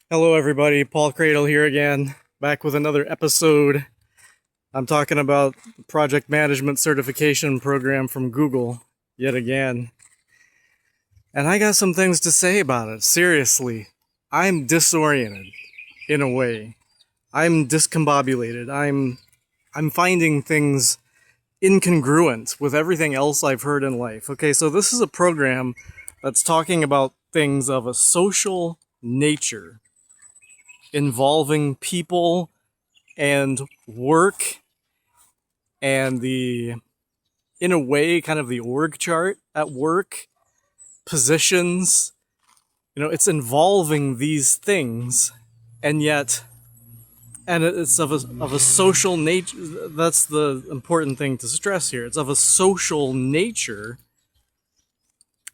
Hello, everybody. Paul Cradle here again, back with another episode. I'm talking about the project management certification program from Google yet again. And I got some things to say about it. Seriously, I'm disoriented in a way. I'm discombobulated. I'm finding things incongruent with everything else I've heard in life. Okay, so this is a program that's talking about things of a social nature involving people and work and in a way, kind of the org chart at work, positions. It's involving these things, and yet, and it's of a social nature. That's the important thing to stress here. It's of a social nature.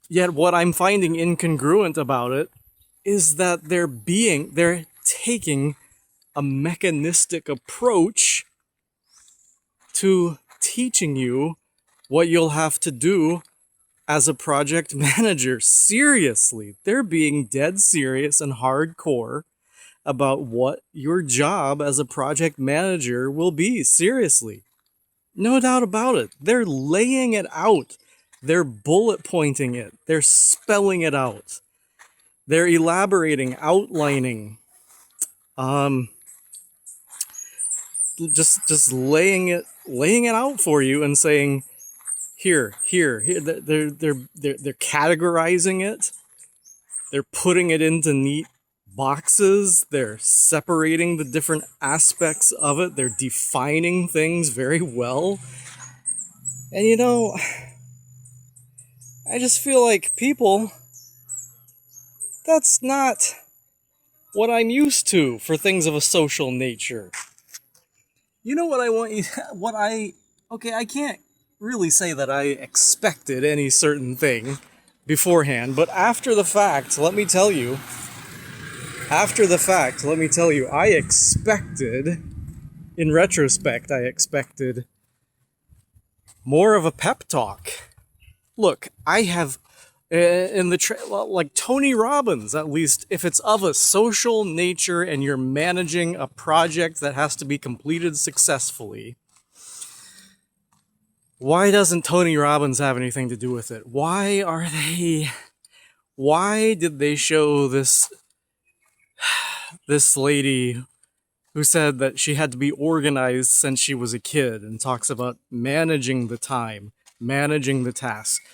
Yet, what I'm finding incongruent about it is that they're taking a mechanistic approach to teaching you what you'll have to do as a project manager. Seriously, they're being dead serious and hardcore about what your job as a project manager will be. Seriously. No doubt about it. They're laying it out. They're bullet pointing it. They're spelling it out. They're elaborating, outlining, just laying it out for you and saying, here. They're categorizing it. They're putting it into neat boxes. They're separating the different aspects of it. They're defining things very well. And I just feel like people, that's not what I'm used to for things of a social nature. You know what I want you, okay, I can't really say that I expected any certain thing beforehand, but after the fact, let me tell you, I expected, in retrospect, I expected more of a pep talk. Look, I have, like Tony Robbins, at least, if it's of a social nature and you're managing a project that has to be completed successfully, why doesn't Tony Robbins have anything to do with it? Why did they show this lady who said that she had to be organized since she was a kid and talks about managing the time, managing the tasks?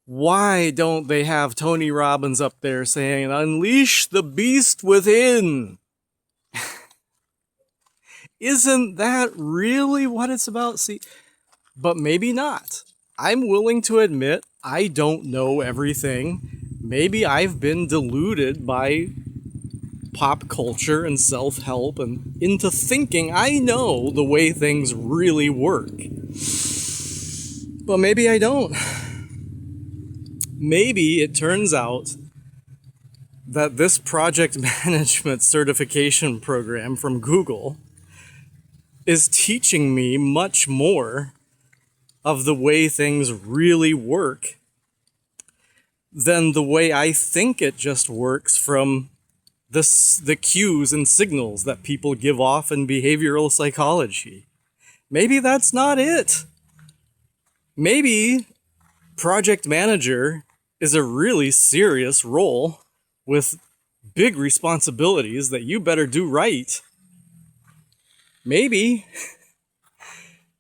Why don't they have Tony Robbins up there saying, unleash the beast within? Isn't that really what it's about? See, but maybe not. I'm willing to admit I don't know everything. Maybe I've been deluded by pop culture and self-help and into thinking I know the way things really work. But maybe I don't. Maybe it turns out that this project management certification program from Google is teaching me much more of the way things really work than the way I think it just works from the cues and signals that people give off in behavioral psychology. Maybe that's not it. Maybe project manager is a really serious role with big responsibilities that you better do right. Maybe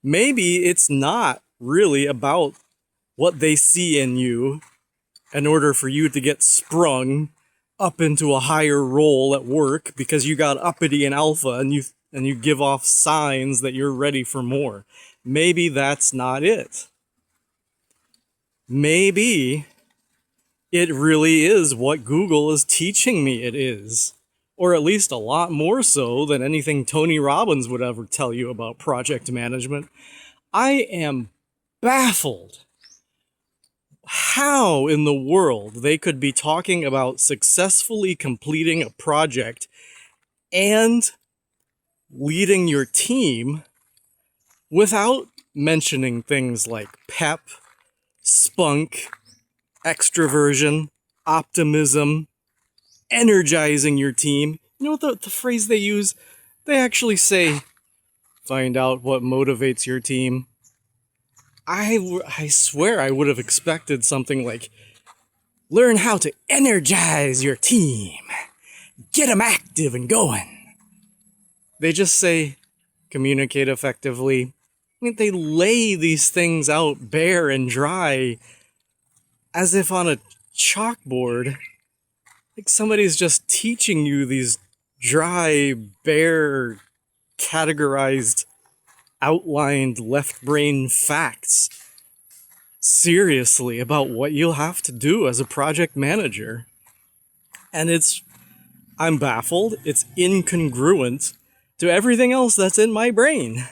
it's not really about what they see in you in order for you to get sprung up into a higher role at work because you got uppity and alpha and you give off signs that you're ready for more. Maybe that's not it. Maybe it really is what Google is teaching me it is. Or at least a lot more so than anything Tony Robbins would ever tell you about project management. I am baffled how in the world they could be talking about successfully completing a project and leading your team without mentioning things like pep, spunk, extroversion, optimism, energizing your team. You know what the phrase they use? They actually say, find out what motivates your team. I swear I would have expected something like, learn how to energize your team. Get them active and going. They just say, communicate effectively. I mean, they lay these things out bare and dry as if on a chalkboard. Like somebody's just teaching you these dry, bare, categorized, outlined left brain facts. Seriously, about what you'll have to do as a project manager. And I'm baffled. It's incongruent to everything else that's in my brain.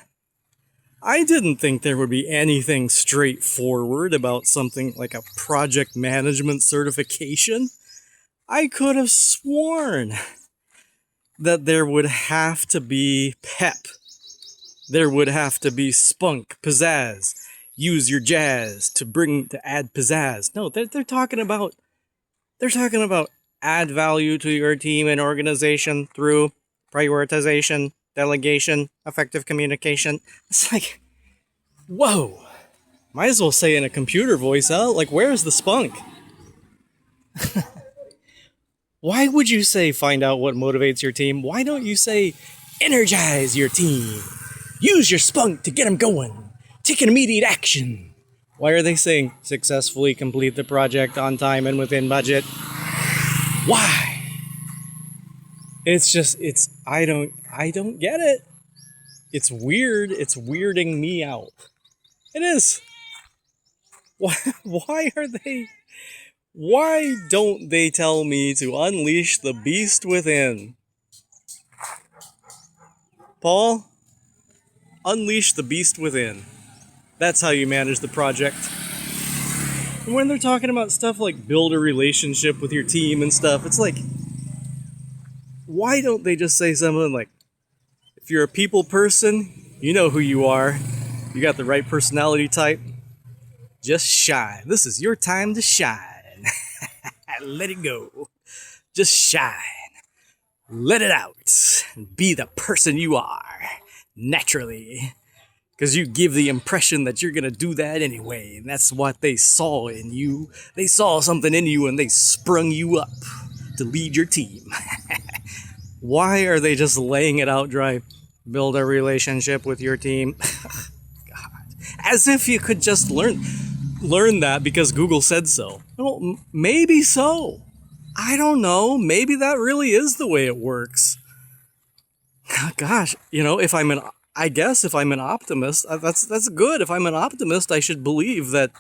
I didn't think there would be anything straightforward about something like a project management certification. I could have sworn that there would have to be pep. There would have to be spunk, pizzazz. Use your jazz to add pizzazz. No, they're talking about add value to your team and organization through prioritization, delegation, effective communication. It's like, whoa. Might as well say in a computer voice, huh? Like, where's the spunk? Why would you say find out what motivates your team? Why don't you say energize your team? Use your spunk to get them going. Take an immediate action. Why are they saying successfully complete the project on time and within budget? Why? I don't get it. It's weird. It's weirding me out. It is. Why don't they tell me to unleash the beast within? Paul, unleash the beast within. That's how you manage the project. And when they're talking about stuff like build a relationship with your team and stuff, it's like, why don't they just say something like, if you're a people person, you know who you are. You got the right personality type. Just shine. This is your time to shine. Let it go. Just shine. Let it out. Be the person you are. Naturally. Because you give the impression that you're going to do that anyway. And that's what they saw in you. They saw something in you and they sprung you up to lead your team. Why are they just laying it out dry? Build a relationship with your team. God. As if you could just learn that because Google said so. Well, maybe so. I don't know. Maybe that really is the way it works. Gosh, if I'm an optimist, that's good. If I'm an optimist, I should believe that,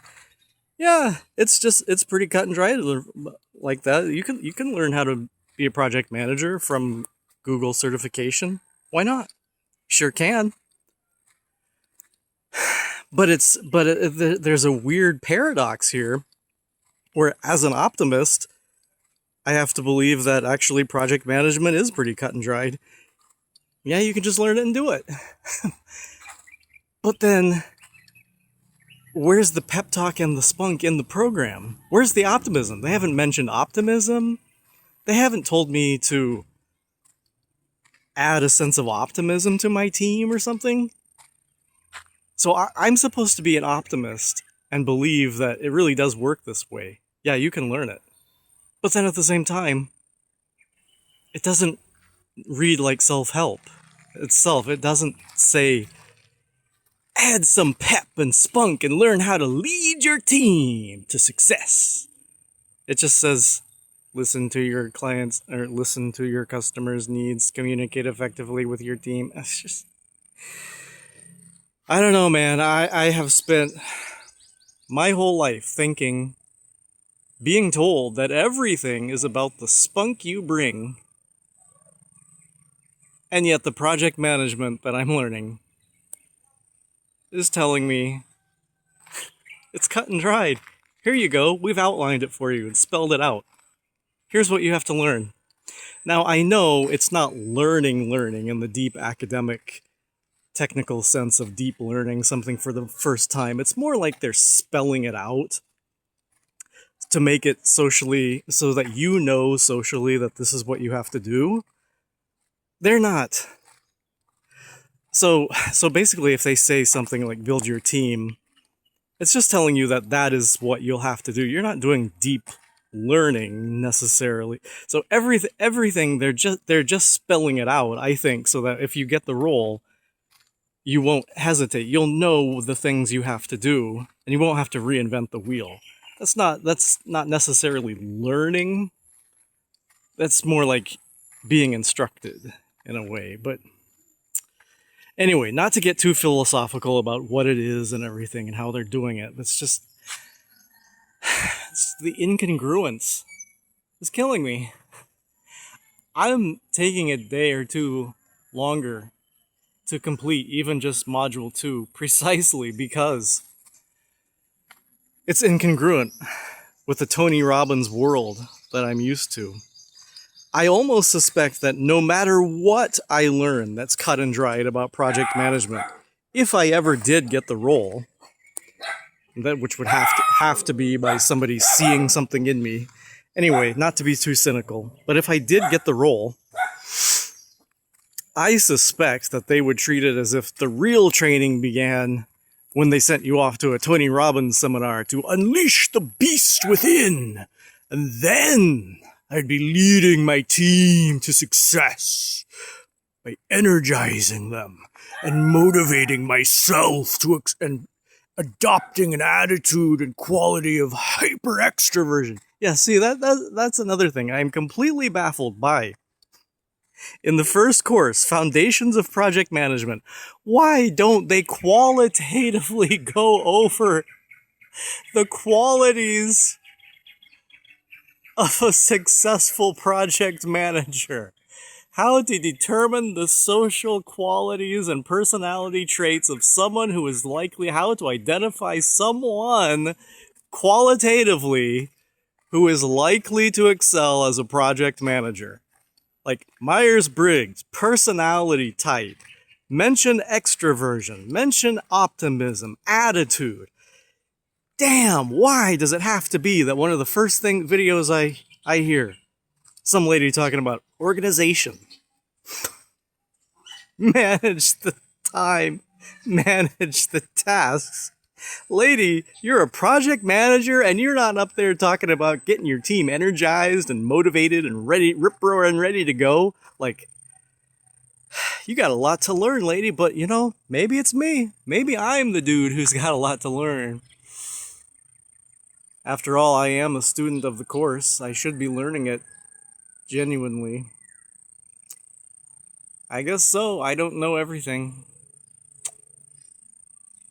yeah, it's pretty cut and dry like that. You can learn how to be a project manager from Google certification. Why not? Sure can. But there's a weird paradox here where as an optimist, I have to believe that actually project management is pretty cut and dried. Yeah, you can just learn it and do it. But then, where's the pep talk and the spunk in the program? Where's the optimism? They haven't mentioned optimism. They haven't told me to add a sense of optimism to my team or something. So I'm supposed to be an optimist and believe that it really does work this way. Yeah, you can learn it. But then at the same time, it doesn't read like self-help itself. It doesn't say, add some pep and spunk and learn how to lead your team to success. It just says, listen to your clients or listen to your customers' needs, communicate effectively with your team. It's just, I don't know, man. I have spent my whole life being told that everything is about the spunk you bring. And yet the project management that I'm learning is telling me it's cut and dried. Here you go. We've outlined it for you and spelled it out. Here's what you have to learn. Now, I know it's not learning in the deep academic, technical sense of deep learning something for the first time. It's more like they're spelling it out to make it socially, so that you know socially that this is what you have to do. They're not. So basically, if they say something like build your team, it's just telling you that that is what you'll have to do. You're not doing deep learning necessarily. So everything they're just spelling it out, I think, so that if you get the role, you won't hesitate. You'll know the things you have to do, and you won't have to reinvent the wheel. That's not necessarily learning. That's more like being instructed in a way. But anyway, not to get too philosophical about what it is and everything and how they're doing it. It's just it's the incongruence is killing me. I'm taking a day or two longer to complete even just module 2 precisely because it's incongruent with the Tony Robbins world that I'm used to. I almost suspect that no matter what I learn that's cut and dried about project management, if I ever did get the role, that which would have to be by somebody seeing something in me. Anyway, not to be too cynical, but if I did get the role, I suspect that they would treat it as if the real training began when they sent you off to a Tony Robbins seminar to unleash the beast within, and then I'd be leading my team to success by energizing them and motivating myself to and adopting an attitude and quality of hyper extroversion. Yeah, see, that's another thing I'm completely baffled by. In the first course, Foundations of Project Management, why don't they qualitatively go over the qualities of a successful project manager? How to determine the social qualities and personality traits of someone who is likely, how to identify someone qualitatively who is likely to excel as a project manager. Like Myers-Briggs, personality type, mention extroversion, mention optimism, attitude. Damn, why does it have to be that one of the first videos I hear, some lady talking about organization, manage the time, manage the tasks. Lady, you're a project manager and you're not up there talking about getting your team energized and motivated and ready, rip-roaring ready to go. Like, you got a lot to learn, lady, but you know, maybe it's me. Maybe I'm the dude who's got a lot to learn. After all, I am a student of the course. I should be learning it genuinely. I guess so. I don't know everything.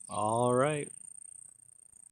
All right.